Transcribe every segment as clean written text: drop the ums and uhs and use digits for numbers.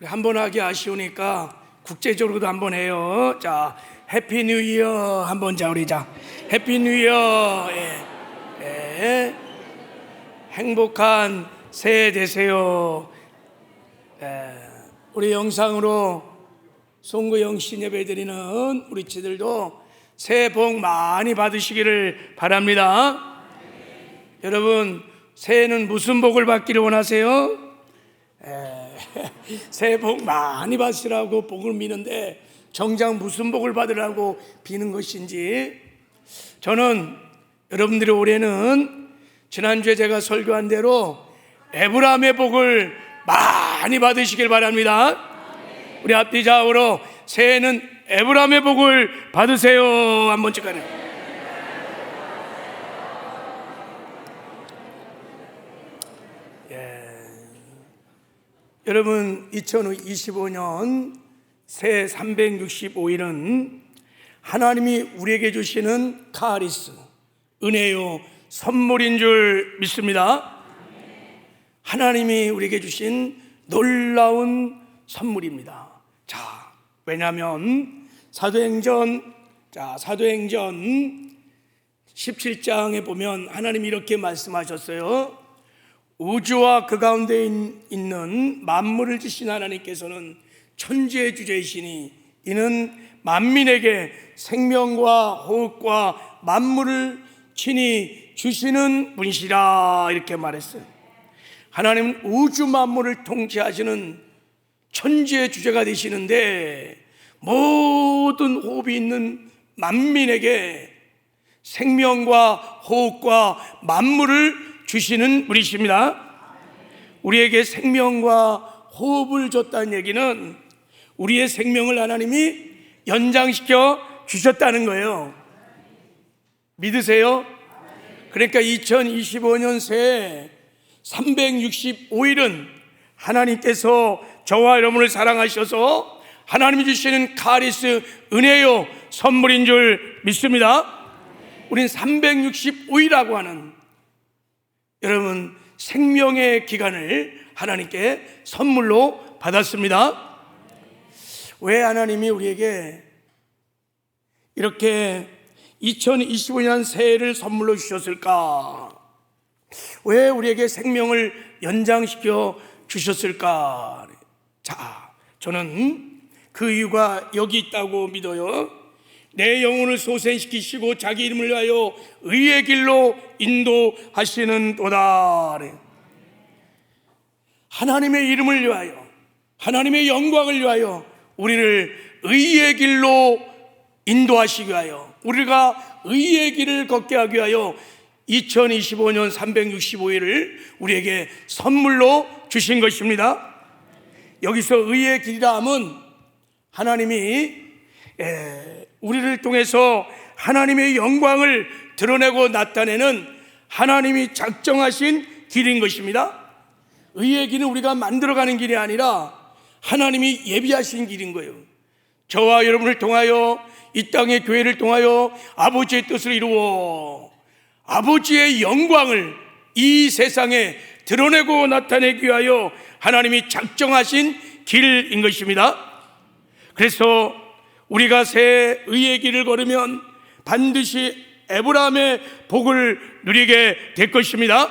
한번 하기 아쉬우니까 국제적으로도 한번 해요. 자, 해피 뉴 이어 한번. 자, 우리 자 해피 뉴 이어. 예. 행복한 새해 되세요. 우리 영상으로 송구영 신예배 드리는 우리 지들도 새해 복 많이 받으시기를 바랍니다. 여러분, 새해는 무슨 복을 받기를 원하세요? 새해 복 많이 받으시라고 복을 미는데 정작 무슨 복을 받으라고 비는 것인지, 저는 여러분들이 올해는 지난주에 제가 설교한 대로 에브라임의 복을 많이 받으시길 바랍니다. 우리 앞뒤 좌우로 새해는 에브라임의 복을 받으세요 한번 찍어요. 여러분, 2025년 새 365일은 하나님이 우리에게 주시는 카리스, 은혜요 선물인 줄 믿습니다. 하나님이 우리에게 주신 놀라운 선물입니다. 자, 왜냐하면 사도행전 17장에 보면 하나님이 이렇게 말씀하셨어요. 우주와 그 가운데 있는 만물을 지신 하나님께서는 천지의 주제이시니 이는 만민에게 생명과 호흡과 만물을 친히 주시는 분이시라, 이렇게 말했어요. 하나님은 우주 만물을 통치하시는 천지의 주제가 되시는데 모든 호흡이 있는 만민에게 생명과 호흡과 만물을 주시는 분이십니다. 우리에게 생명과 호흡을 줬다는 얘기는 우리의 생명을 하나님이 연장시켜 주셨다는 거예요. 믿으세요? 그러니까 2025년 새해 365일은 하나님께서 저와 여러분을 사랑하셔서 하나님이 주시는 카리스, 은혜요 선물인 줄 믿습니다. 우린 365일이라고 하는, 여러분, 생명의 기간을 하나님께 선물로 받았습니다. 왜 하나님이 우리에게 이렇게 2025년 새해를 선물로 주셨을까? 왜 우리에게 생명을 연장시켜 주셨을까? 자, 저는 그 이유가 여기 있다고 믿어요. 내 영혼을 소생시키시고 자기 이름을 위하여 의의 길로 인도하시는 도다. 하나님의 이름을 위하여, 하나님의 영광을 위하여 우리를 의의 길로 인도하시기 위하여, 우리가 의의 길을 걷게 하기 위하여 2025년 365일을 우리에게 선물로 주신 것입니다. 여기서 의의 길이라 함은 하나님이 우리를 통해서 하나님의 영광을 드러내고 나타내는 하나님이 작정하신 길인 것입니다. 의의 길은 우리가 만들어가는 길이 아니라 하나님이 예비하신 길인 거예요. 저와 여러분을 통하여, 이 땅의 교회를 통하여 아버지의 뜻을 이루어 아버지의 영광을 이 세상에 드러내고 나타내기 위하여 하나님이 작정하신 길인 것입니다. 그래서 우리가 새 의의 길을 걸으면 반드시 에브라임의 복을 누리게 될 것입니다.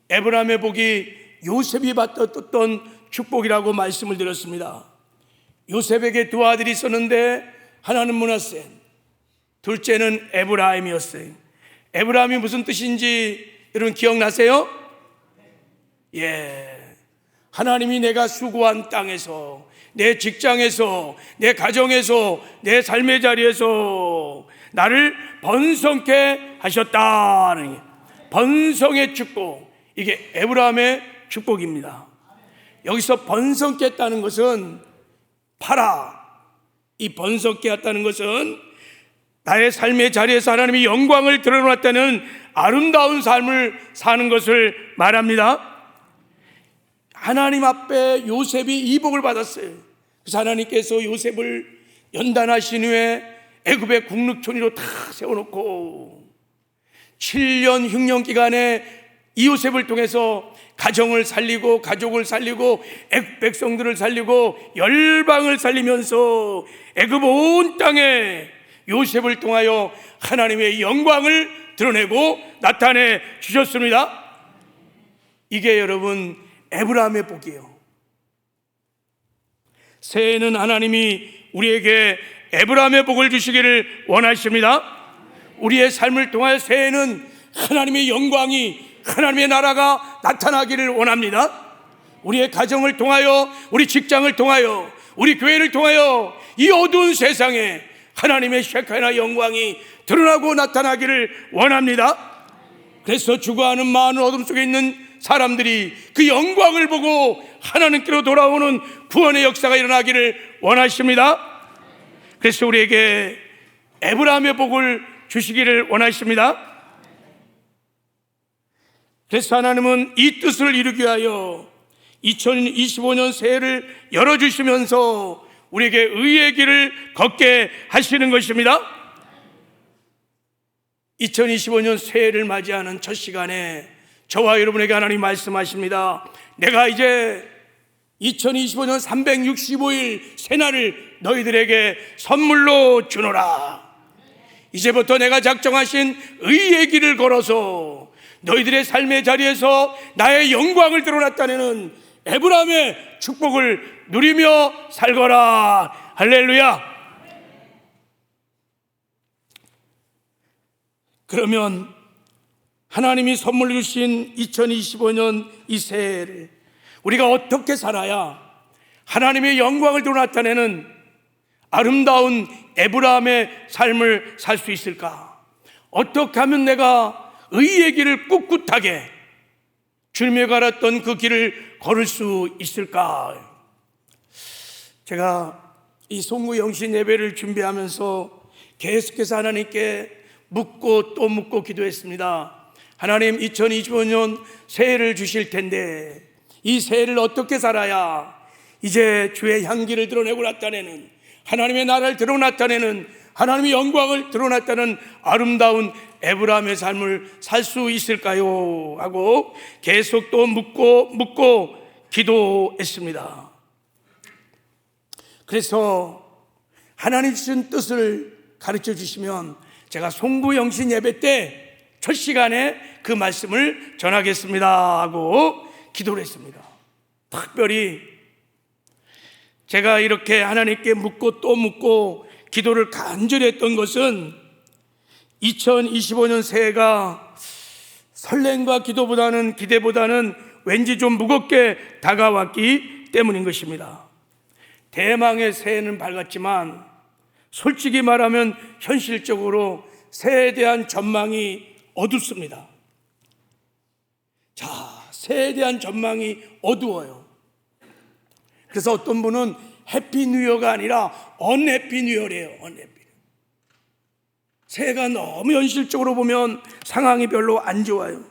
에브라임의 복이 요셉이 받았던 축복이라고 말씀을 드렸습니다. 요셉에게 두 아들이 있었는데 하나는 므낫세, 둘째는 에브라임이었어요. 에브라임이 무슨 뜻인지 여러분 기억나세요? 하나님이 내가 수고한 땅에서, 내 직장에서, 내 가정에서, 내 삶의 자리에서 나를 번성케 하셨다는, 번성의 축복, 이게 에브라임의 축복입니다. 여기서 번성케 했다는 것은 이 번성케 했다는 것은 나의 삶의 자리에서 하나님이 영광을 드러났다는 아름다운 삶을 사는 것을 말합니다. 하나님 앞에 요셉이 이 복을 받았어요. 그래서 하나님께서 요셉을 연단하신 후에 애굽의 국립총리로 다 세워놓고 7년 흉년 기간에 이 요셉을 통해서 가정을 살리고 가족을 살리고 백성들을 살리고 열방을 살리면서 애굽 온 땅에 요셉을 통하여 하나님의 영광을 드러내고 나타내 주셨습니다. 이게 여러분 에브라함의 복이에요. 새해에는 하나님이 우리에게 에브라함의 복을 주시기를 원하십니다. 우리의 삶을 통하여 새해에는 하나님의 영광이, 하나님의 나라가 나타나기를 원합니다. 우리의 가정을 통하여, 우리 직장을 통하여, 우리 교회를 통하여 이 어두운 세상에 하나님의 셰카나 영광이 드러나고 나타나기를 원합니다. 그래서 죽어가는 많은 어둠 속에 있는 사람들이 그 영광을 보고 하나님께로 돌아오는 구원의 역사가 일어나기를 원하십니다. 그래서 우리에게 에브라함의 복을 주시기를 원하십니다. 그래서 하나님은 이 뜻을 이루기 위하여 2025년 새해를 열어주시면서 우리에게 의의 길을 걷게 하시는 것입니다. 2025년 새해를 맞이하는 첫 시간에 저와 여러분에게 하나님 말씀하십니다. 내가 이제 2025년 365일 새날을 너희들에게 선물로 주노라. 이제부터 내가 작정하신 의의 길을 걸어서 너희들의 삶의 자리에서 나의 영광을 드러났다는 에브라함의 축복을 누리며 살거라. 할렐루야. 그러면 하나님이 선물로 주신 2025년 이 새해를 우리가 어떻게 살아야 하나님의 영광을 드러나타내는 아름다운 에브라함의 삶을 살 수 있을까? 어떻게 하면 내가 의의 길을 꿋꿋하게 주님이 걸었던 그 길을 걸을 수 있을까? 제가 이 송구 영신 예배를 준비하면서 계속해서 하나님께 묻고 또 묻고 기도했습니다. 하나님, 2025년 새해를 주실 텐데 이 새해를 어떻게 살아야 이제 주의 향기를 드러내고 나타내는, 하나님의 나라를 드러내고 나타내는, 하나님의 영광을 드러났다는 아름다운 에브라함의 삶을 살 수 있을까요? 하고 계속 또 묻고 기도했습니다. 그래서 하나님 주신 뜻을 가르쳐 주시면 제가 송구영신 예배 때 첫 시간에 그 말씀을 전하겠습니다 하고 기도를 했습니다. 특별히 제가 이렇게 하나님께 묻고 또 묻고 기도를 간절히 했던 것은 2025년 새해가 설렘과 기대보다는 왠지 좀 무겁게 다가왔기 때문인 것입니다. 대망의 새해는 밝았지만 솔직히 말하면 현실적으로 새해에 대한 전망이 어둡습니다. 자, 새해에 대한 전망이 어두워요. 그래서 어떤 분은 해피 뉴 이어가 아니라 언해피 뉴 이어래요. 언해피. 새해가 너무 현실적으로 보면 상황이 별로 안 좋아요.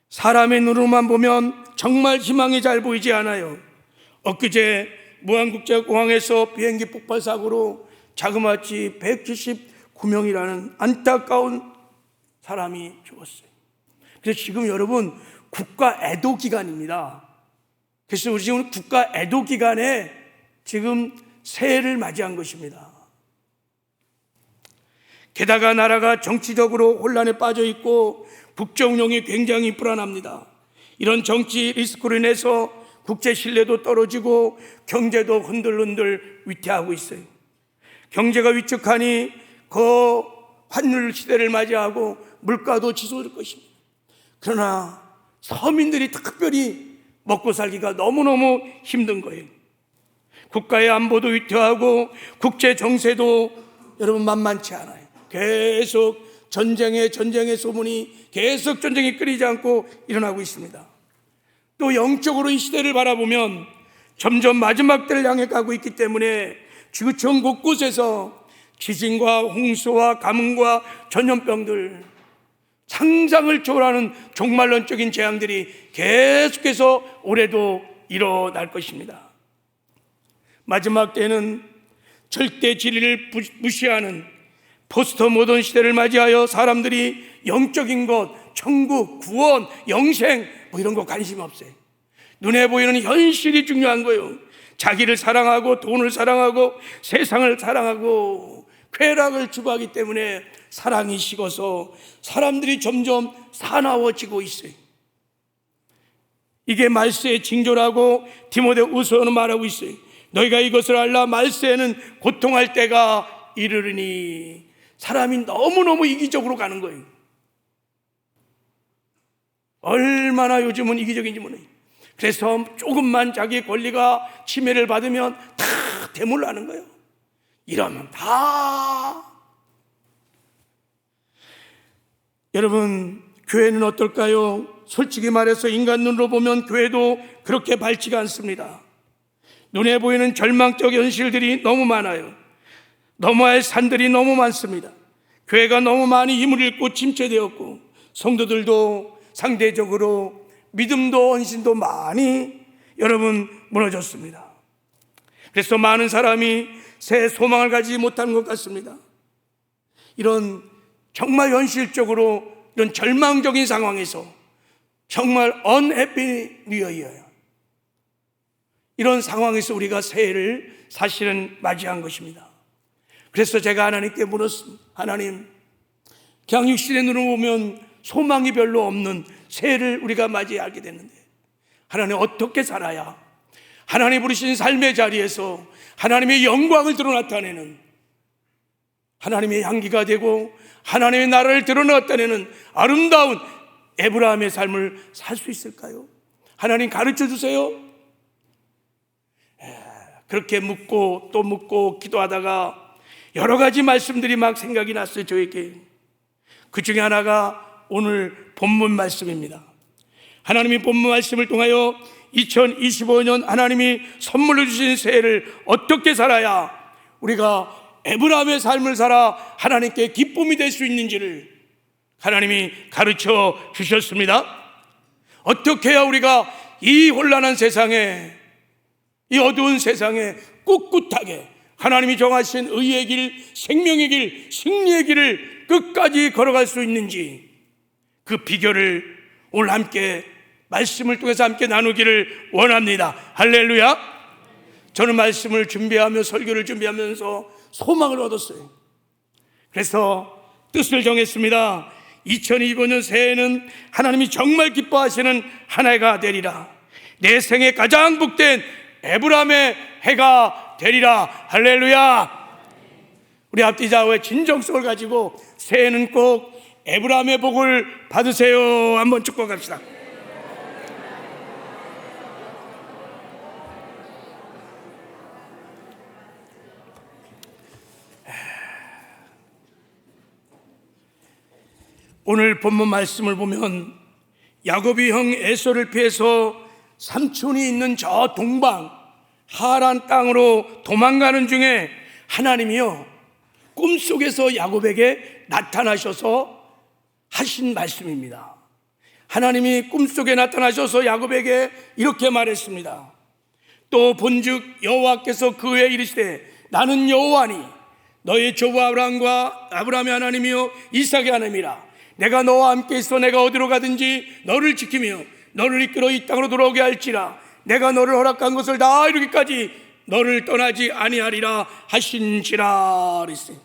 사람의 눈으로만 보면 정말 희망이 잘 보이지 않아요. 엊그제 무안국제공항에서 비행기 폭발 사고로 자그마치 179명이라는 안타까운 사람이 죽었어요. 그래서 지금 여러분 국가 애도 기간입니다. 그래서 우리 지금 국가 애도 기간에 지금 새해를 맞이한 것입니다. 게다가 나라가 정치적으로 혼란에 빠져 있고 국정운영이 굉장히 불안합니다. 이런 정치 리스크로 인해서 국제 신뢰도 떨어지고 경제도 흔들흔들 위태하고 있어요. 경제가 위축하니 그 환율 시대를 맞이하고 물가도 치솟을 것입니다. 그러나 서민들이 특별히 먹고 살기가 너무너무 힘든 거예요. 국가의 안보도 위태하고 국제 정세도 여러분 만만치 않아요. 계속 전쟁의 소문이 계속 전쟁이 끊이지 않고 일어나고 있습니다. 또 영적으로 이 시대를 바라보면 점점 마지막 때를 향해 가고 있기 때문에 지구촌 곳곳에서 지진과 홍수와 가뭄과 전염병들, 상상을 초월하는 종말론적인 재앙들이 계속해서 올해도 일어날 것입니다. 마지막 때는 절대 진리를 무시하는 포스트 모던 시대를 맞이하여 사람들이 영적인 것, 천국, 구원, 영생 뭐 이런 거 관심 없어요. 눈에 보이는 현실이 중요한 거예요. 자기를 사랑하고 돈을 사랑하고 세상을 사랑하고 쾌락을 추구하기 때문에 사랑이 식어서 사람들이 점점 사나워지고 있어요. 이게 말세의 징조라고 디모데후서는 말하고 있어요. 너희가 이것을 알라. 말세에는 고통할 때가 이르르니. 사람이 너무너무 이기적으로 가는 거예요. 얼마나 요즘은 이기적인지 모르요. 그래서 조금만 자기 권리가 침해를 받으면 다 대물하는 거예요. 이러면 다. 여러분, 교회는 어떨까요? 솔직히 말해서 인간 눈으로 보면 교회도 그렇게 밝지가 않습니다. 눈에 보이는 절망적 현실들이 너무 많아요. 넘어야 할 산들이 너무 많습니다. 교회가 너무 많이 힘을 잃고 침체되었고, 성도들도 상대적으로 믿음도 헌신도 많이 여러분 무너졌습니다. 그래서 많은 사람이 새 소망을 가지지 못하는 것 같습니다. 이런 정말 현실적으로 이런 절망적인 상황에서 정말 unhappy new year, 이런 상황에서 우리가 새해를 사실은 맞이한 것입니다. 그래서 제가 하나님께 물었습니다. 하나님, 그냥 육신의 눈으로 보면 소망이 별로 없는 새해를 우리가 맞이하게 됐는데, 하나님 어떻게 살아야 하나님 부르신 삶의 자리에서 하나님의 영광을 드러 나타내는, 하나님의 향기가 되고 하나님의 나라를 드러 나타내는 아름다운 에브라함의 삶을 살 수 있을까요? 하나님 가르쳐 주세요. 그렇게 묻고 또 묻고 기도하다가 여러 가지 말씀들이 막 생각이 났어요, 저에게. 그 중에 하나가 오늘 본문 말씀입니다. 하나님이 본문 말씀을 통하여 2025년 하나님이 선물로 주신 새해를 어떻게 살아야 우리가 에브라함의 삶을 살아 하나님께 기쁨이 될 수 있는지를 하나님이 가르쳐 주셨습니다. 어떻게 해야 우리가 이 혼란한 세상에, 이 어두운 세상에 꿋꿋하게 하나님이 정하신 의의 길, 생명의 길, 승리의 길을 끝까지 걸어갈 수 있는지, 그 비결을 오늘 함께 말씀을 통해서 함께 나누기를 원합니다. 할렐루야. 저는 말씀을 준비하며 설교를 준비하면서 소망을 얻었어요. 그래서 뜻을 정했습니다. 2025년 새해는 하나님이 정말 기뻐하시는 한 해가 되리라. 내 생에 가장 복된 에브라함의 해가 되리라. 할렐루야. 우리 앞뒤 좌우의 진정성을 가지고 새해는 꼭 에브라함의 복을 받으세요. 한번 축복합시다. 오늘 본문 말씀을 보면 야곱이 형 에서를 피해서 삼촌이 있는 저 동방 하란 땅으로 도망가는 중에 하나님이요 꿈속에서 야곱에게 나타나셔서 하신 말씀입니다. 하나님이 꿈속에 나타나셔서 야곱에게 이렇게 말했습니다. 또 본즉 여호와께서 그에 이르시되 나는 여호와니 너의 조부 아브라함의 하나님이요 이삭의 하나님이라. 내가 너와 함께 있어 내가 어디로 가든지 너를 지키며 너를 이끌어 이 땅으로 돌아오게 할지라. 내가 너를 허락한 것을 다 이루기까지 너를 떠나지 아니하리라 하신지라 그랬어요.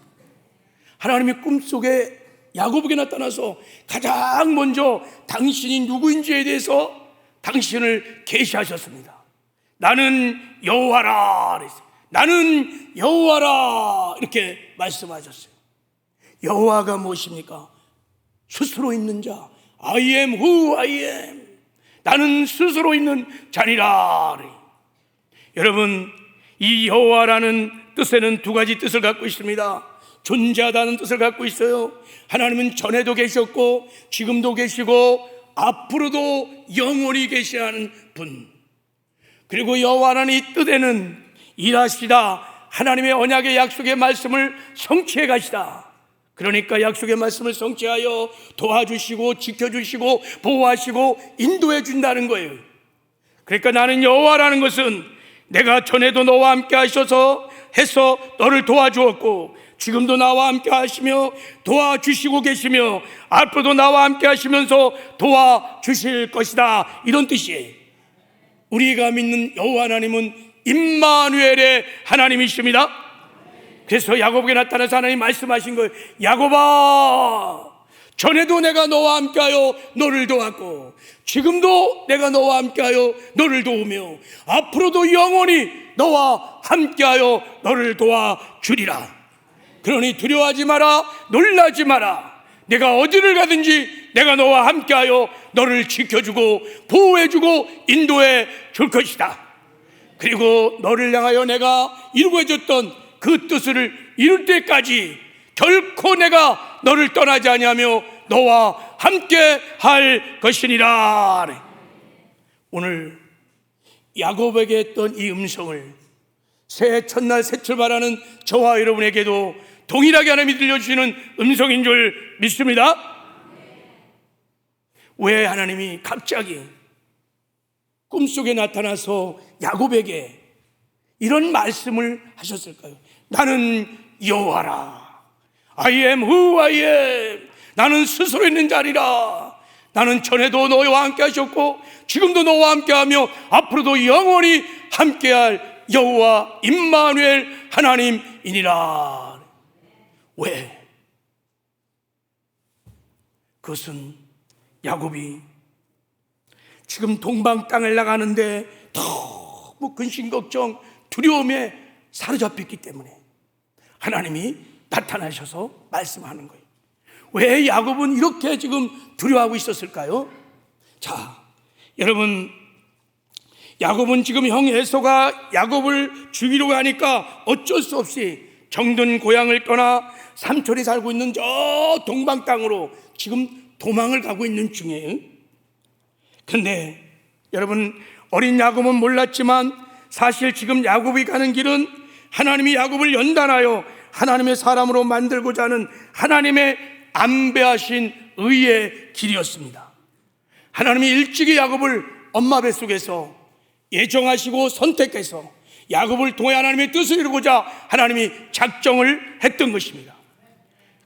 하나님이 꿈속에 야곱에게 나타나서 가장 먼저 당신이 누구인지에 대해서 당신을 계시하셨습니다. 나는 여호와라 그랬어요. 나는 여호와라 이렇게 말씀하셨어요. 여호와가 무엇입니까? 스스로 있는 자, I am who I am. 나는 스스로 있는 자니라. 여러분, 이 여호와라는 뜻에는 두 가지 뜻을 갖고 있습니다. 존재하다는 뜻을 갖고 있어요. 하나님은 전에도 계셨고 지금도 계시고 앞으로도 영원히 계시는 분. 그리고 여호와라는 이 뜻에는 일하시다, 하나님의 언약의 약속의 말씀을 성취해 가시다. 그러니까 약속의 말씀을 성취하여 도와주시고 지켜주시고 보호하시고 인도해 준다는 거예요. 그러니까 나는 여호와라는 것은 내가 전에도 너와 함께 하셔서 해서 너를 도와주었고 지금도 나와 함께 하시며 도와주시고 계시며 앞으로도 나와 함께 하시면서 도와주실 것이다, 이런 뜻이에요. 우리가 믿는 여호와 하나님은 임마누엘의 하나님이십니다. 그래서 야곱에게 나타나서 하나님 말씀하신 거예요. 야곱아, 전에도 내가 너와 함께하여 너를 도왔고 지금도 내가 너와 함께하여 너를 도우며 앞으로도 영원히 너와 함께하여 너를 도와주리라. 그러니 두려워하지 마라, 놀라지 마라. 내가 어디를 가든지 내가 너와 함께하여 너를 지켜주고 보호해주고 인도해 줄 것이다. 그리고 너를 향하여 내가 이루고 해줬던 그 뜻을 이룰 때까지 결코 내가 너를 떠나지 아니하며 너와 함께 할 것이니라. 오늘 야곱에게 했던 이 음성을 새해 첫날 새 출발하는 저와 여러분에게도 동일하게 하나님이 들려주시는 음성인 줄 믿습니다. 왜 하나님이 갑자기 꿈속에 나타나서 야곱에게 이런 말씀을 하셨을까요? 나는 여호와라. I am who I am. 나는 스스로 있는 자리라. 나는 전에도 너와 함께 하셨고 지금도 너와 함께 하며 앞으로도 영원히 함께할 여호와 임마누엘 하나님이니라. 왜? 그것은 야곱이 지금 동방 땅을 나가는데 너무 근심 걱정 두려움에 사로잡혔기 때문에 하나님이 나타나셔서 말씀하는 거예요. 왜 야곱은 이렇게 지금 두려워하고 있었을까요? 자, 여러분, 야곱은 지금 형 에서가 야곱을 죽이려고 하니까 어쩔 수 없이 정든 고향을 떠나 삼촌이 살고 있는 저 동방 땅으로 지금 도망을 가고 있는 중이에요. 그런데 여러분, 어린 야곱은 몰랐지만 사실 지금 야곱이 가는 길은 하나님이 야곱을 연단하여 하나님의 사람으로 만들고자 하는 하나님의 안배하신 의의 길이었습니다. 하나님이 일찍이 야곱을 엄마 뱃속에서 예정하시고 선택해서 야곱을 통해 하나님의 뜻을 이루고자 하나님이 작정을 했던 것입니다.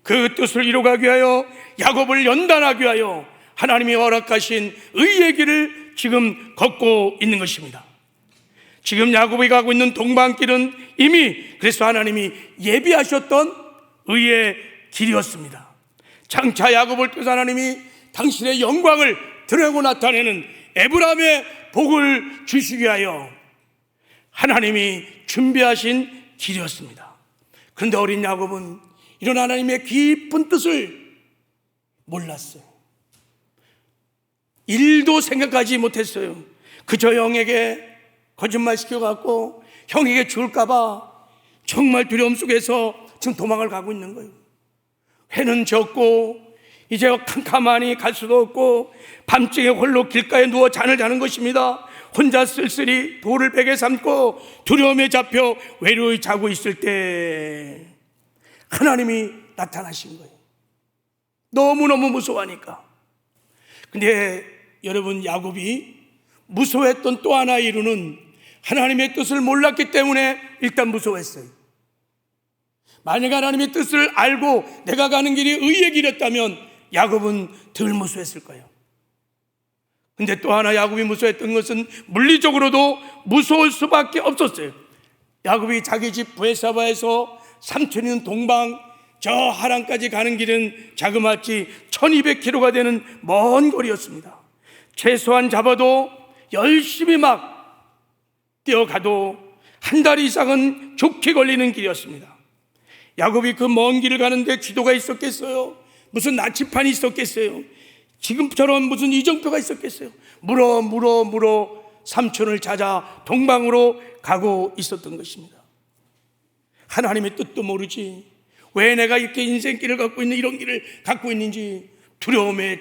그 뜻을 이루기 위하여 야곱을 연단하기 위하여 하나님이 허락하신 의의 길을 지금 걷고 있는 것입니다. 지금 야곱이 가고 있는 동방길은 이미 그래서 하나님이 예비하셨던 의의 길이었습니다. 장차 야곱을 통해서 하나님이 당신의 영광을 드러내고 나타내는 에브라임의 복을 주시기 위하여 하나님이 준비하신 길이었습니다. 그런데 어린 야곱은 이런 하나님의 깊은 뜻을 몰랐어요. 일도 생각하지 못했어요. 그저 형에게 거짓말 시켜갖고 형에게 죽을까봐 정말 두려움 속에서 지금 도망을 가고 있는 거예요. 해는 졌고 이제 캄캄하니 갈 수도 없고 밤중에 홀로 길가에 누워 잠을 자는 것입니다. 혼자 쓸쓸히 돌을 베개 삼고 두려움에 잡혀 외로이 자고 있을 때 하나님이 나타나신 거예요. 너무너무 무서워하니까. 근데 여러분, 야곱이 무서워했던 또 하나의 이유는 하나님의 뜻을 몰랐기 때문에 일단 무서워했어요. 만약 하나님의 뜻을 알고 내가 가는 길이 의의 길이었다면 야곱은 덜 무서워했을 거예요. 근데 또 하나 야곱이 무서워했던 것은 물리적으로도 무서울 수밖에 없었어요. 야곱이 자기 집 브에사바에서 삼촌이 있는 동방 저 하란까지 가는 길은 자그마치 1200km가 되는 먼 거리였습니다. 최소한 잡아도 열심히 막 뛰어가도 한 달 이상은 좋게 걸리는 길이었습니다. 야곱이 그 먼 길을 가는데 지도가 있었겠어요? 무슨 나치판이 있었겠어요? 지금처럼 무슨 이정표가 있었겠어요? 물어 삼촌을 찾아 동방으로 가고 있었던 것입니다. 하나님의 뜻도 모르지 왜 내가 이렇게 인생길을 갖고 있는 이런 길을 갖고 있는지 두려움에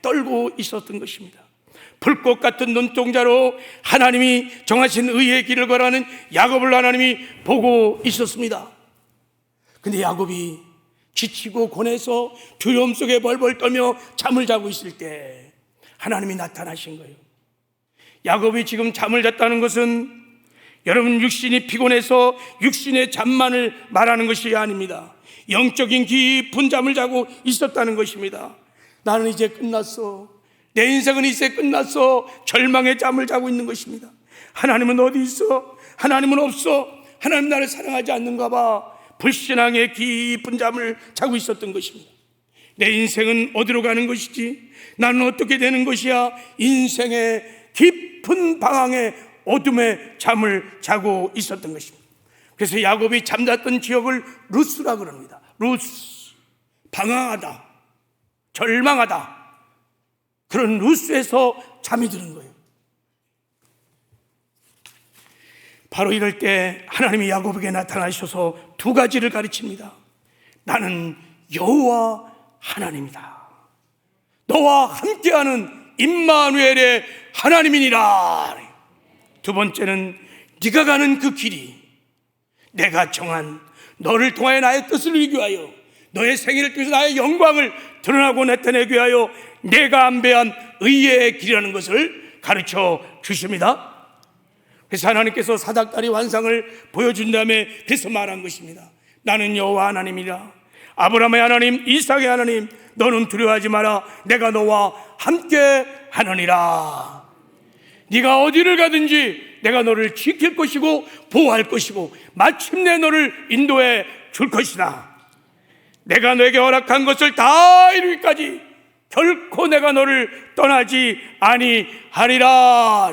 떨고 있었던 것입니다. 불꽃 같은 눈동자로 하나님이 정하신 의의 길을 걸어가는 야곱을 하나님이 보고 있었습니다. 근데 야곱이 지치고 고뇌해서 두려움 속에 벌벌 떨며 잠을 자고 있을 때 하나님이 나타나신 거예요. 야곱이 지금 잠을 잤다는 것은 여러분 육신이 피곤해서 육신의 잠만을 말하는 것이 아닙니다. 영적인 깊은 잠을 자고 있었다는 것입니다. 나는 이제 끝났어. 내 인생은 이제 끝났어. 절망의 잠을 자고 있는 것입니다. 하나님은 어디 있어? 하나님은 없어. 하나님 나를 사랑하지 않는가 봐. 불신앙의 깊은 잠을 자고 있었던 것입니다. 내 인생은 어디로 가는 것이지? 나는 어떻게 되는 것이야? 인생의 깊은 방황의 어둠의 잠을 자고 있었던 것입니다. 그래서 야곱이 잠잤던 지역을 루스라 그럽니다. 루스, 방황하다, 절망하다, 그런 루스에서 잠이 드는 거예요. 바로 이럴 때 하나님이 야곱에게 나타나셔서 두 가지를 가르칩니다. 나는 여호와 하나님이다. 너와 함께하는 임마누엘의 하나님이니라. 두 번째는 네가 가는 그 길이 내가 정한 너를 통하여 나의 뜻을 이루기 위하여, 너의 생애를 통해서 나의 영광을 드러나고 나타내기 위하여 내가 안배한 의의 길이라는 것을 가르쳐 주십니다. 그래서 하나님께서 사닥다리 환상을 보여준 다음에 그래서 말한 것입니다. 나는 여호와 하나님이라. 아브라함의 하나님, 이삭의 하나님, 너는 두려워하지 마라. 내가 너와 함께 하느니라. 네가 어디를 가든지 내가 너를 지킬 것이고 보호할 것이고 마침내 너를 인도해 줄 것이다. 내가 너에게 허락한 것을 다 이루기까지 결코 내가 너를 떠나지 아니하리라.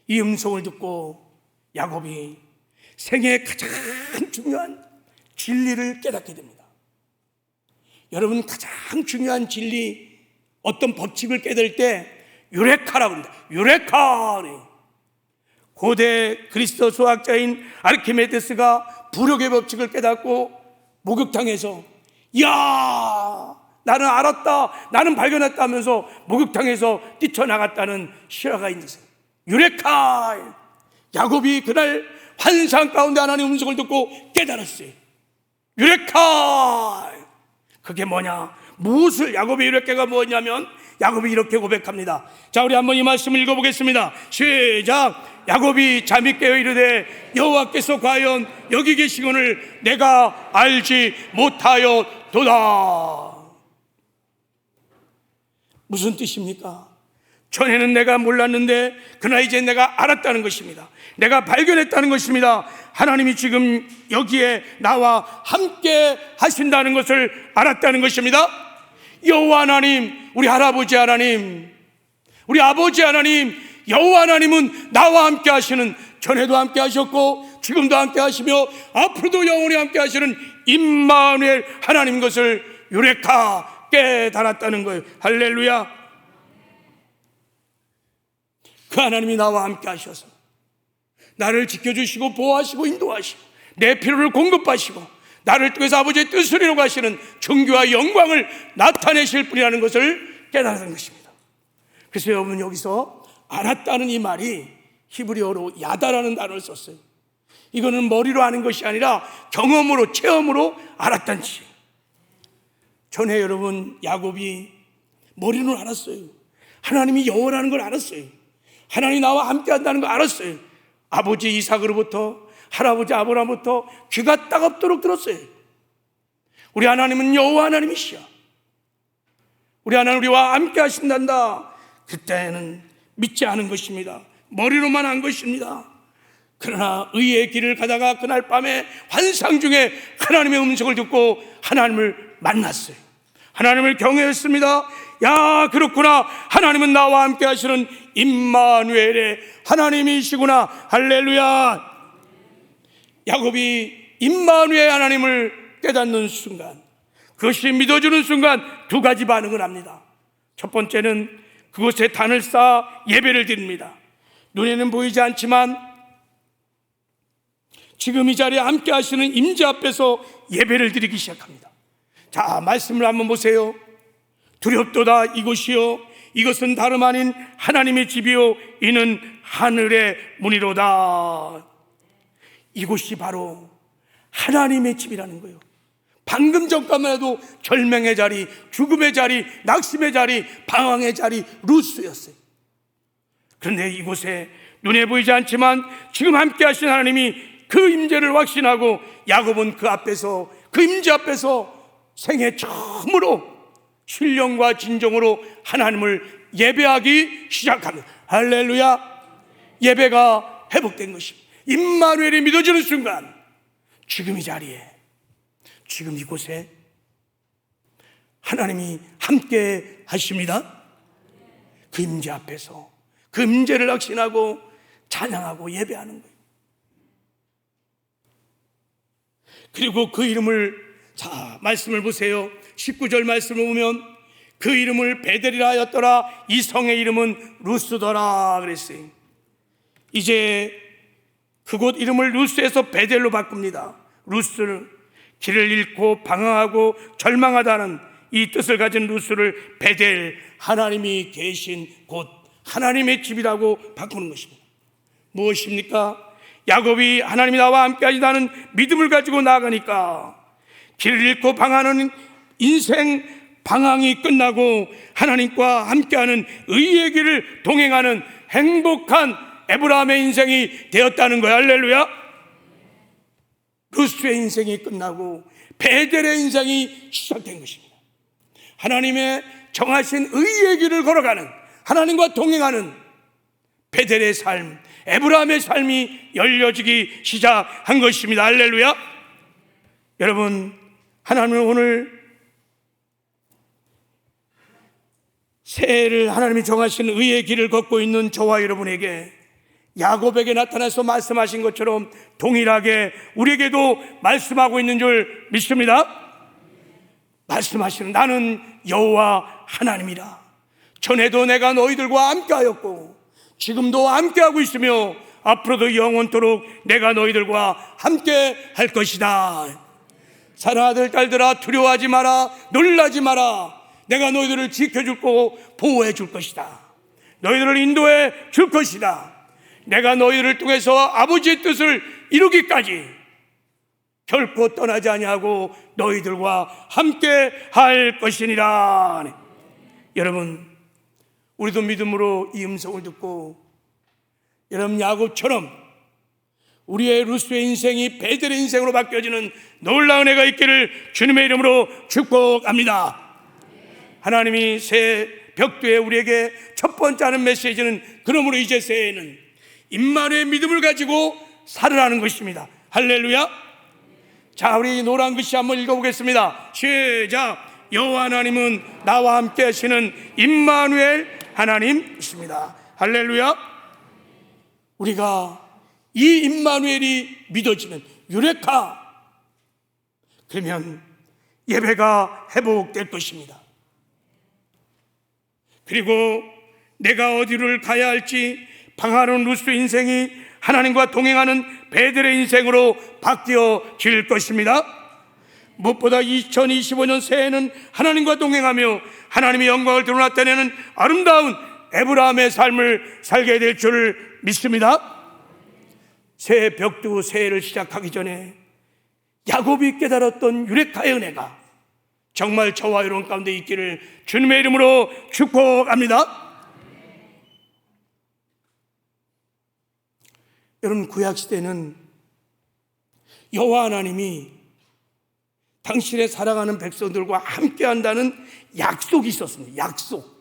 이 음성을 듣고 야곱이 생애의 가장 중요한 진리를 깨닫게 됩니다. 여러분, 가장 중요한 진리, 어떤 법칙을 깨달을 때 유레카라고 합니다. 유레카. 고대 그리스도 수학자인 아르키메데스가 부력의 법칙을 깨닫고 목욕탕에서 야, 나는 알았다, 나는 발견했다 하면서 목욕탕에서 뛰쳐나갔다는 실화가 있는데, 유레카. 야곱이 그날 환상 가운데 하나님의 음성을 듣고 깨달았어요. 유레카. 그게 뭐냐? 무엇을, 야곱의 유레카가 뭐냐면 야곱이 이렇게 고백합니다. 자, 우리 한번 이 말씀을 읽어보겠습니다. 시작. 야곱이 잠이 깨어 이르되 여호와께서 과연 여기 계시거늘 내가 알지 못하였도다. 무슨 뜻입니까? 전에는 내가 몰랐는데 그러나 이제 내가 알았다는 것입니다. 내가 발견했다는 것입니다. 하나님이 지금 여기에 나와 함께 하신다는 것을 알았다는 것입니다. 여호와 하나님, 우리 할아버지 하나님, 우리 아버지 하나님, 여호와 하나님은 나와 함께 하시는, 전에도 함께 하셨고 지금도 함께 하시며 앞으로도 영원히 함께 하시는 임마누엘 하나님 것을 유레카 깨달았다는 거예요. 할렐루야. 그 하나님이 나와 함께 하셔서 나를 지켜주시고 보호하시고 인도하시고 내 필요를 공급하시고 나를 통해서 아버지의 뜻을 이루고 하시는 존귀와 영광을 나타내실 분이라는 것을 깨달은 것입니다. 그래서 여러분, 여기서 알았다는 이 말이 히브리어로 야다라는 단어를 썼어요. 이거는 머리로 아는 것이 아니라 경험으로, 체험으로 알았다는 뜻이에요. 전에 여러분, 야곱이 머리로 알았어요. 하나님이 여호와라는 걸 알았어요. 하나님이 나와 함께 한다는 걸 알았어요. 아버지 이삭으로부터, 할아버지 아브라함부터 귀가 따갑도록 들었어요. 우리 하나님은 여호와 하나님이시야. 우리 하나님 우리와 함께 하신단다. 그때는 믿지 않은 것입니다. 머리로만 한 것입니다. 그러나 의의 길을 가다가 그날 밤에 환상 중에 하나님의 음성을 듣고 하나님을 만났어요. 하나님을 경외했습니다. 야, 그렇구나. 하나님은 나와 함께 하시는 임마누엘의 하나님이시구나. 할렐루야. 야곱이 임마누엘 하나님을 깨닫는 순간, 그것이 믿어주는 순간 두 가지 반응을 합니다. 첫 번째는 그곳에 단을 쌓아 예배를 드립니다. 눈에는 보이지 않지만 지금 이 자리에 함께 하시는 임재 앞에서 예배를 드리기 시작합니다. 자, 말씀을 한번 보세요. 두렵도다 이곳이요, 이것은 다름 아닌 하나님의 집이요, 이는 하늘의 문이로다. 이곳이 바로 하나님의 집이라는 거예요. 방금 전까지만 해도 절망의 자리, 죽음의 자리, 낙심의 자리, 방황의 자리, 루스였어요. 그런데 이곳에 눈에 보이지 않지만 지금 함께 하신 하나님이 그 임재를 확신하고 야곱은 그 앞에서 그 임재 앞에서 생애 처음으로 신령과 진정으로 하나님을 예배하기 시작합니다. 할렐루야. 예배가 회복된 것입니다. 임마누엘이 믿어지는 순간, 지금 이 자리에, 지금 이곳에 하나님이 함께 하십니다. 그 임재 앞에서 그 임재를 확신하고 찬양하고 예배하는 거예요. 그리고 그 이름을, 자, 말씀을 보세요. 19절 말씀을 보면 그 이름을 베델이라 하였더라. 이 성의 이름은 루스더라 그랬어요. 이제 그곳 이름을 루스에서 베델로 바꿉니다. 루스는 길을 잃고 방황하고 절망하다는 이 뜻을 가진 루스를 베델, 하나님이 계신 곳, 하나님의 집이라고 바꾸는 것입니다. 무엇입니까? 야곱이 하나님이 나와 함께 하시다는 믿음을 가지고 나아가니까 길을 잃고 방황하는 인생 방황이 끝나고 하나님과 함께하는 의의 길을 동행하는 행복한 에브라함의 인생이 되었다는 거예요. 할렐루야. 루스의 인생이 끝나고 베델의 인생이 시작된 것입니다. 하나님의 정하신 의의 길을 걸어가는, 하나님과 동행하는 베델의 삶, 에브라함의 삶이 열려지기 시작한 것입니다. 할렐루야. 여러분, 하나님은 오늘 새해를 하나님이 정하신 의의 길을 걷고 있는 저와 여러분에게, 야곱에게 나타나서 말씀하신 것처럼 동일하게 우리에게도 말씀하고 있는 줄 믿습니다. 말씀하시는, 나는 여호와 하나님이라. 전에도 내가 너희들과 함께하였고 지금도 함께하고 있으며 앞으로도 영원토록 내가 너희들과 함께 할 것이다. 사랑하는 아들 딸들아, 두려워하지 마라, 놀라지 마라. 내가 너희들을 지켜줄 거고 보호해 줄 것이다. 너희들을 인도해 줄 것이다. 내가 너희들을 통해서 아버지의 뜻을 이루기까지 결코 떠나지 아니하고 너희들과 함께 할 것이니라. 여러분, 우리도 믿음으로 이 음성을 듣고 여러분 야곱처럼 우리의 루스의 인생이 베델의 인생으로 바뀌어지는 놀라운 해가 있기를 주님의 이름으로 축복합니다. 하나님이 새 벽두에 우리에게 첫 번째 하는 메시지는, 그러므로 이제 새해에는 임마누엘 믿음을 가지고 살으라는 것입니다. 할렐루야. 자, 우리 노란 글씨 한번 읽어보겠습니다. 시작. 여호와 하나님은 나와 함께 하시는 임마누엘 하나님이십니다. 할렐루야. 우리가 이 임마누엘이 믿어지면, 유레카, 그러면 예배가 회복될 것입니다. 그리고 내가 어디를 가야 할지 방황하는 루스 인생이 하나님과 동행하는 베델의 인생으로 바뀌어질 것입니다. 무엇보다 2025년 새해는 하나님과 동행하며 하나님의 영광을 드러나타내는 아름다운 에브라함의 삶을 살게 될 줄 믿습니다. 새해 벽두, 새해를 시작하기 전에 야곱이 깨달았던 유레카의 은혜가 정말 저와 여러분 가운데 있기를 주님의 이름으로 축복합니다. 여러분, 구약시대는 여호와 하나님이 당신의 사랑하는 백성들과 함께 한다는 약속이 있었습니다. 약속.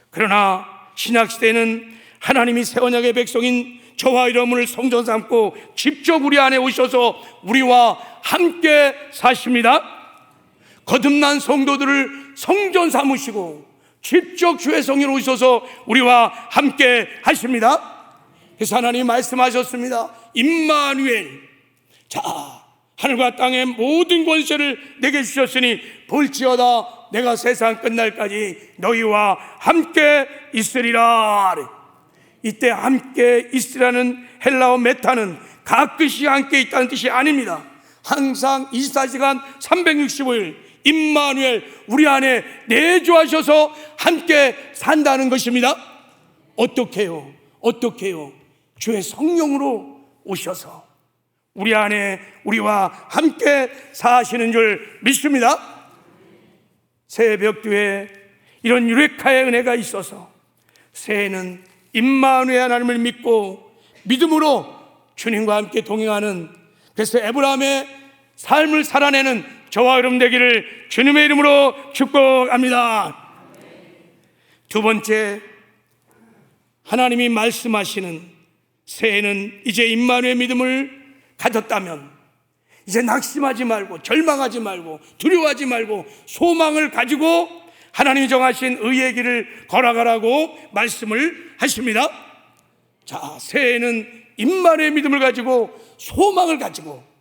그러나 신약시대는 하나님이 새 언약의 백성인 저와 여러분을 성전 삼고 직접 우리 안에 오셔서 우리와 함께 사십니다. 거듭난 성도들을 성전 삼으시고 직접 주의 성전에 오셔서 우리와 함께 하십니다. 그래서 하나님이 말씀하셨습니다. 임마누엘, 자, 하늘과 땅의 모든 권세를 내게 주셨으니 볼지어다 내가 세상 끝날까지 너희와 함께 있으리라. 이때 함께 있으라는 헬라어 메타는 가끔씩 함께 있다는 뜻이 아닙니다. 항상 24시간 365일 임마누엘, 우리 안에 내주하셔서 함께 산다는 것입니다. 어떻게 해요? 주의 성령으로 오셔서 우리 안에 우리와 함께 사시는 줄 믿습니다. 새해 벽두에 이런 유레카의 은혜가 있어서 새해는 임마누엘 하나님을 믿고 믿음으로 주님과 함께 동행하는, 그래서 에브라함의 삶을 살아내는 저와 여러분 되기를 주님의 이름으로 축복합니다. 두 번째, 하나님이 말씀하시는 새해는 이제 임마누엘 믿음을 가졌다면 이제 낙심하지 말고 절망하지 말고 두려워하지 말고 소망을 가지고 하나님이 정하신 의의 길을 걸어가라고 말씀을 하십니다. 자, 새해는 임마누엘 믿음을 가지고 소망을 가지고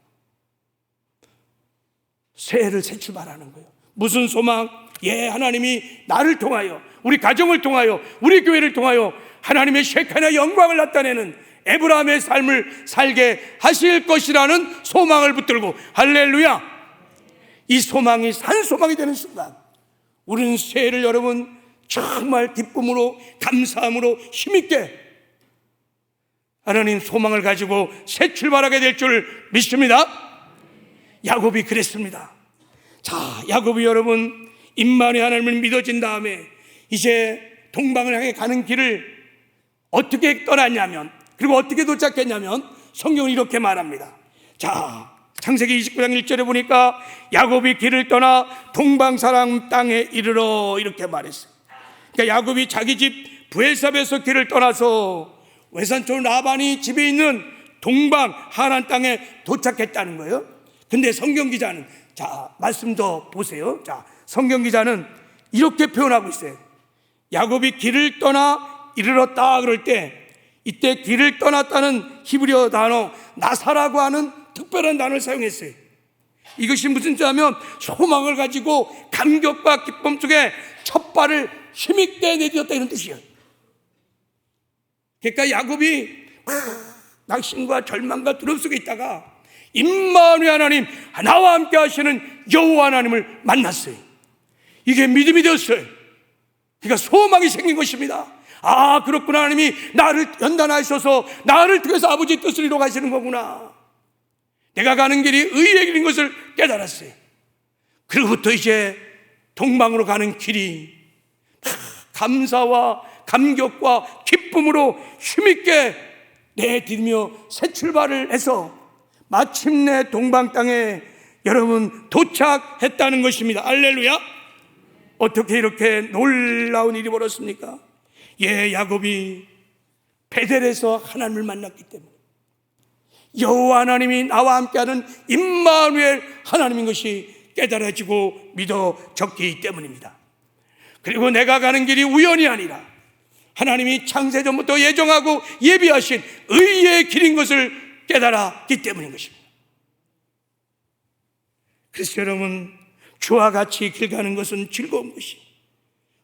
새해를 새 출발하는 거예요. 무슨 소망? 하나님이 나를 통하여, 우리 가정을 통하여, 우리 교회를 통하여 하나님의 셰카나 영광을 나타내는 에브라함의 삶을 살게 하실 것이라는 소망을 붙들고, 할렐루야! 이 소망이 산 소망이 되는 순간 우리는 새해를 여러분 정말 기쁨으로 감사함으로 힘있게 하나님 소망을 가지고 새 출발하게 될 줄 믿습니다. 야곱이 그랬습니다. 자, 야곱이 여러분 임마누엘 하나님을 믿어진 다음에 이제 동방을 향해 가는 길을 어떻게 떠났냐면, 그리고 어떻게 도착했냐면 성경은 이렇게 말합니다. 자, 창세기 29장 1절에 보니까 야곱이 길을 떠나 동방 사람 땅에 이르러 이렇게 말했어요. 그러니까 야곱이 자기 집 브엘사베에서 길을 떠나서 외삼촌 라반이 집에 있는 동방 하란 땅에 도착했다는 거예요. 근데 성경 기자는, 자, 말씀 더 보세요. 자, 성경 기자는 이렇게 표현하고 있어요. 야곱이 길을 떠나 이르렀다 그럴 때 이때 길을 떠났다는 히브리어 단어 나사라고 하는 특별한 단어를 사용했어요. 이것이 무슨 뜻이냐면 소망을 가지고 감격과 기쁨 속에 첫 발을 힘있게 내딛었다 이런 뜻이에요. 그러니까 야곱이 낙심과 절망과 두려움 속에 있다가 임마누엘 하나님, 나와 함께 하시는 여호와 하나님을 만났어요. 이게 믿음이 되었어요. 그러니까 소망이 생긴 것입니다. 아, 그렇구나. 하나님이 나를 연단하셔서 나를 통해서 아버지의 뜻을 이루어 가시는 거구나. 내가 가는 길이 의의 길인 것을 깨달았어요. 그로부터 이제 동방으로 가는 길이 감사와 감격과 기쁨으로 힘있게 내딛으며 새 출발을 해서 마침내 동방 땅에 여러분 도착했다는 것입니다. 할렐루야. 어떻게 이렇게 놀라운 일이 벌었습니까? 야곱이 베델에서 하나님을 만났기 때문에, 여호와 하나님이 나와 함께하는 임마누엘 하나님인 것이 깨달아지고 믿어졌기 때문입니다. 그리고 내가 가는 길이 우연이 아니라 하나님이 창세전부터 예정하고 예비하신 의의 길인 것을 깨달았기 때문인 것입니다. 그래서 여러분, 주와 같이 길 가는 것은 즐거운 것이,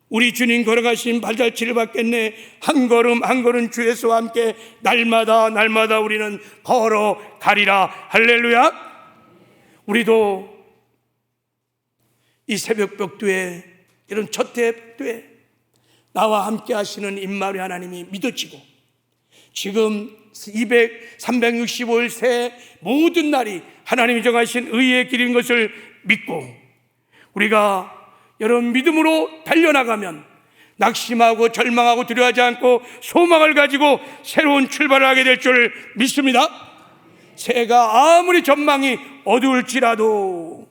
우리 주님 걸어가신 발자취를 받겠네. 한 걸음 한 걸음 주 예수와 함께 날마다 날마다 우리는 걸어가리라. 할렐루야. 우리도 이 새벽 벽두에, 이런 첫해벽두에 나와 함께 하시는 임마누엘 하나님이 믿어지고, 지금 365일 새 모든 날이 하나님이 정하신 의의 길인 것을 믿고 우리가 여러분 믿음으로 달려나가면 낙심하고 절망하고 두려워하지 않고 소망을 가지고 새로운 출발을 하게 될 줄 믿습니다. 새해가 아무리 전망이 어두울지라도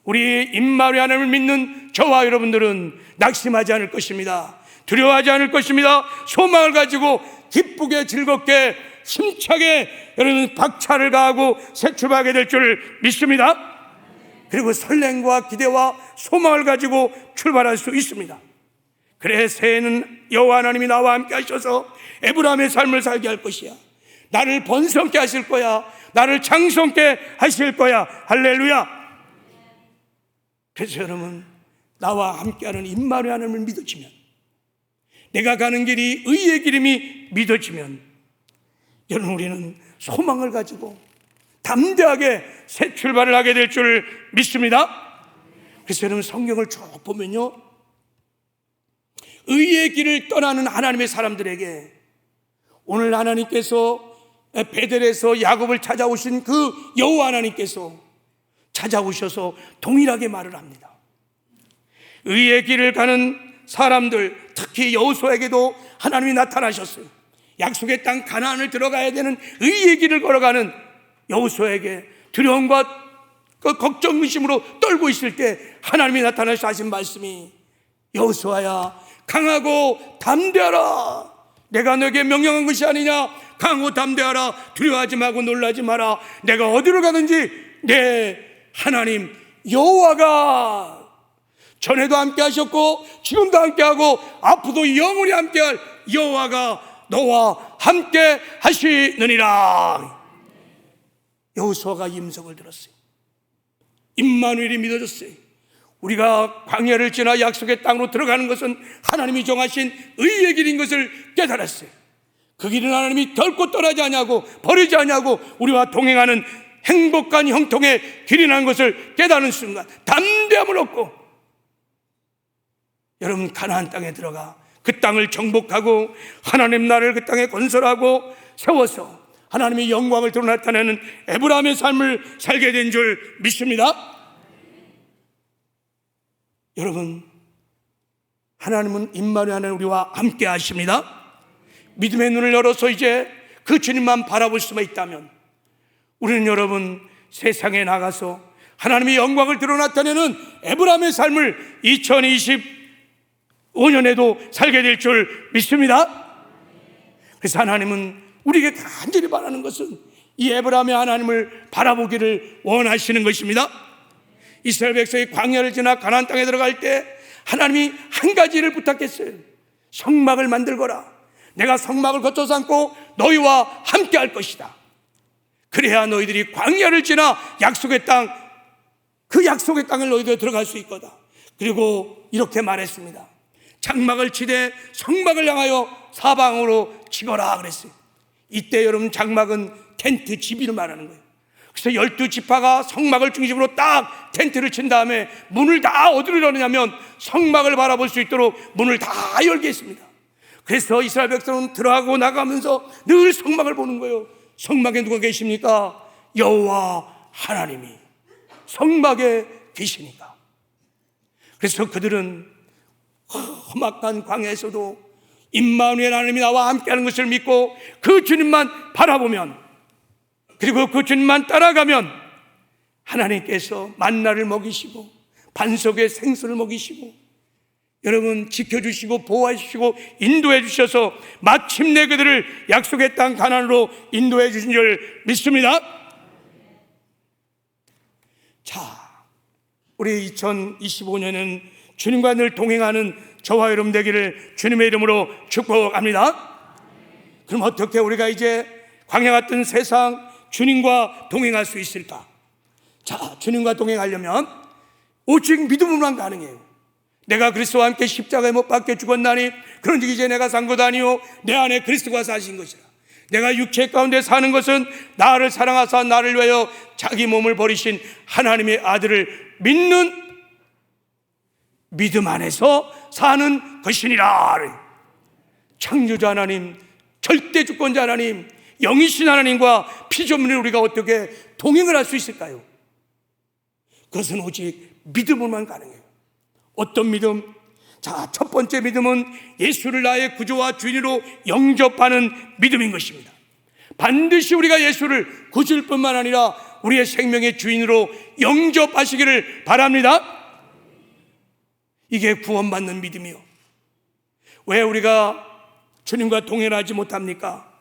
우리 임마누엘 하나님을 믿는 저와 여러분들은 낙심하지 않을 것입니다. 두려워하지 않을 것입니다. 소망을 가지고 기쁘게 즐겁게 힘차게 여러분 박차를 가하고 새 출발하게 될 줄 믿습니다. 그리고 설렘과 기대와 소망을 가지고 출발할 수 있습니다. 그래, 새해는 여호와 하나님이 나와 함께 하셔서 에브라함의 삶을 살게 할 것이야. 나를 번성케 하실 거야. 나를 장성케 하실 거야. 할렐루야. 그래서 여러분, 나와 함께하는 임마누엘 하나님을 믿어지면, 내가 가는 길이 의의 길임이 믿어지면 여러분, 우리는 소망을 가지고 담대하게 새 출발을 하게 될 줄 믿습니다. 그래서 여러분, 성경을 쭉 보면요, 의의 길을 떠나는 하나님의 사람들에게 오늘 하나님께서 베델에서 야곱을 찾아오신 그 여호와 하나님께서 찾아오셔서 동일하게 말을 합니다. 의의 길을 가는 사람들, 특히 여호수아에게도 하나님이 나타나셨어요. 약속의 땅 가나안을 들어가야 되는 의의 길을 걸어가는 여호수아에게 두려움과 그 걱정 의심으로 떨고 있을 때 하나님이 나타나서 하신 말씀이 여호수아야 강하고 담대하라. 내가 너에게 명령한 것이 아니냐. 강하고 담대하라. 두려워하지 말고 놀라지 마라. 내가 어디로 가든지 내 하나님 여호와가 전에도 함께 하셨고 지금도 함께하고 앞으로도 영원히 함께할 여호와가 너와 함께 하시느니라. 여호수아가 임석을 들었어요. 임마누엘이 믿어졌어요. 우리가 광야를 지나 약속의 땅으로 들어가는 것은 하나님이 정하신 의의 길인 것을 깨달았어요. 그 길은 하나님이 결코 떠나지 않냐고 버리지 않냐고 우리와 동행하는 행복한 형통의 길이라는 것을 깨닫는 순간 담대함을 얻고 여러분 가나안 땅에 들어가 그 땅을 정복하고 하나님 나라를 그 땅에 건설하고 세워서 하나님의 영광을 드러 나타내는 에브라임의 삶을 살게 된 줄 믿습니다. 여러분, 하나님은 임마누엘 하나님 우리와 함께 하십니다. 믿음의 눈을 열어서 이제 그 주님만 바라볼 수만 있다면 우리는 여러분 세상에 나가서 하나님의 영광을 드러 나타내는 에브라임의 삶을 2025년에도 살게 될 줄 믿습니다. 그래서 하나님은 우리에게 간절히 바라는 것은 이 에브라임의 하나님을 바라보기를 원하시는 것입니다. 이스라엘 백성이 광야를 지나 가나안 땅에 들어갈 때 하나님이 한 가지를 부탁했어요. 성막을 만들거라. 내가 성막을 거쳐 삼고 너희와 함께 할 것이다. 그래야 너희들이 광야를 지나 약속의 땅, 그 약속의 땅을 너희들 들어갈 수 있거다. 그리고 이렇게 말했습니다. 장막을 치되 성막을 향하여 사방으로 치거라 그랬어요. 이때 여러분 장막은 텐트 집이를 말하는 거예요. 그래서 12지파가 성막을 중심으로 딱 텐트를 친 다음에 문을 다 어디로 열느냐면 성막을 바라볼 수 있도록 문을 다 열게 했습니다. 그래서 이스라엘 백성은 들어가고 나가면서 늘 성막을 보는 거예요. 성막에 누가 계십니까? 여호와 하나님이 성막에 계시니까. 그래서 그들은 험악한 광야에서도 임마누엘 하나님이 나와 함께하는 것을 믿고 그 주님만 바라보면, 그리고 그 주님만 따라가면 하나님께서 만나를 먹이시고 반석의 생수를 먹이시고 여러분 지켜주시고 보호하시고 인도해 주셔서 마침내 그들을 약속의 땅 가나안으로 인도해 주신 줄 믿습니다. 자, 우리 2025년은 주님과 늘 동행하는 저와 여러분 되기를 주님의 이름으로 축복합니다. 그럼 어떻게 우리가 이제 광야 같은 세상 주님과 동행할 수 있을까? 자, 주님과 동행하려면 오직 믿음으로만 가능해요. 내가 그리스도와 함께 십자가에 못 박혀 죽었나니 그런즉 이제 내가 산 것 아니요 내 안에 그리스도가 사신 것이라. 내가 육체 가운데 사는 것은 나를 사랑하사 나를 위하여 자기 몸을 버리신 하나님의 아들을 믿는 믿음 안에서 사는 것이니라. 창조자 하나님, 절대 주권자 하나님, 영이신 하나님과 피조물을 우리가 어떻게 동행을 할 수 있을까요? 그것은 오직 믿음으로만 가능해요. 어떤 믿음? 자, 첫 번째 믿음은 예수를 나의 구주와 주인으로 영접하는 믿음인 것입니다. 반드시 우리가 예수를 구주일 뿐만 아니라 우리의 생명의 주인으로 영접하시기를 바랍니다. 이게 구원받는 믿음이요. 왜 우리가 주님과 동행하지 못합니까?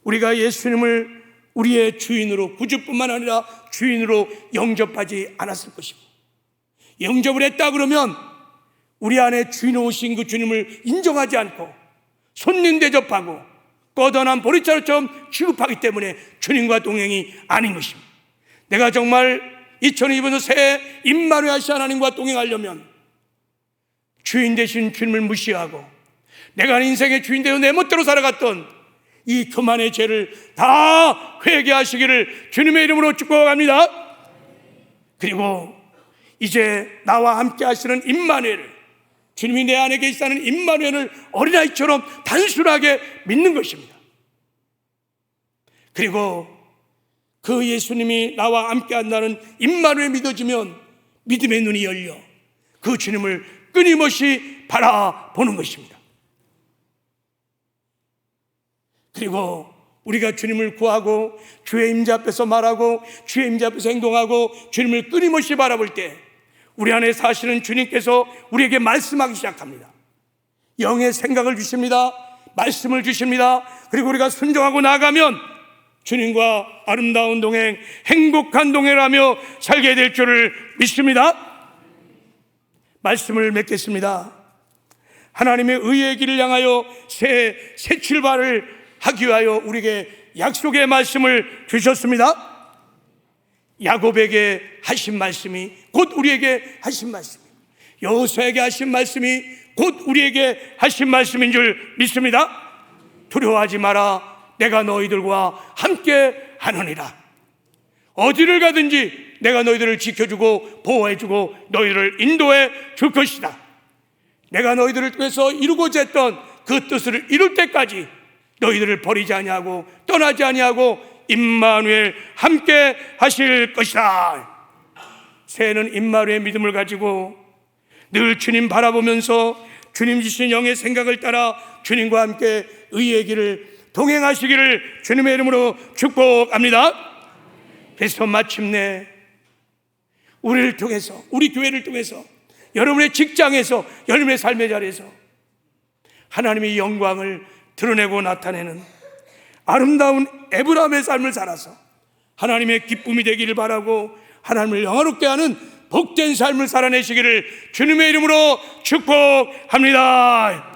우리가 예수님을 우리의 주인으로, 구주뿐만 아니라 주인으로 영접하지 않았을 것이고, 영접을 했다 그러면 우리 안에 주인 오신 그 주님을 인정하지 않고 손님 대접하고 꺼던한 보리자루처럼 취급하기 때문에 주님과 동행이 아닌 것입니다. 내가 정말 2022년 새해 임마누엘 하신 하나님과 동행하려면 주인 되신 주님을 무시하고 내가 인생의 주인 되어 내 멋대로 살아갔던 이 교만의 죄를 다 회개하시기를 주님의 이름으로 축복합니다. 그리고 이제 나와 함께 하시는 임마누엘을, 주님이 내 안에 계시다는 임마누엘을 어린아이처럼 단순하게 믿는 것입니다. 그리고 그 예수님이 나와 함께 한다는 임마누엘 믿어지면 믿음의 눈이 열려 그 주님을 끊임없이 바라보는 것입니다. 그리고 우리가 주님을 구하고 주의 임재 앞에서 말하고 주의 임재 앞에서 행동하고 주님을 끊임없이 바라볼 때 우리 안에 사시는 주님께서 우리에게 말씀하기 시작합니다. 영의 생각을 주십니다. 말씀을 주십니다. 그리고 우리가 순종하고 나가면 주님과 아름다운 동행, 행복한 동행을 하며 살게 될 줄을 믿습니다. 말씀을 맺겠습니다. 하나님의 의의 길을 향하여 새 출발을 하기 위하여 우리에게 약속의 말씀을 주셨습니다. 야곱에게 하신 말씀이 곧 우리에게 하신 말씀이에요. 여호수아에게 하신 말씀이 곧 우리에게 하신 말씀인 줄 믿습니다. 두려워하지 마라. 내가 너희들과 함께 하느니라. 어디를 가든지 내가 너희들을 지켜주고 보호해주고 너희들을 인도해 줄 것이다. 내가 너희들을 통해서 이루고자 했던 그 뜻을 이룰 때까지 너희들을 버리지 아니하고 떠나지 아니하고 임마누엘 함께 하실 것이다. 새해는 임마누엘 믿음을 가지고 늘 주님 바라보면서 주님 주신 영의 생각을 따라 주님과 함께 의의 길을 동행하시기를 주님의 이름으로 축복합니다. 그래서 마침내 우리를 통해서, 우리 교회를 통해서, 여러분의 직장에서, 여러분의 삶의 자리에서 하나님의 영광을 드러내고 나타내는 아름다운 에브라임의 삶을 살아서 하나님의 기쁨이 되기를 바라고 하나님을 영화롭게 하는 복된 삶을 살아내시기를 주님의 이름으로 축복합니다.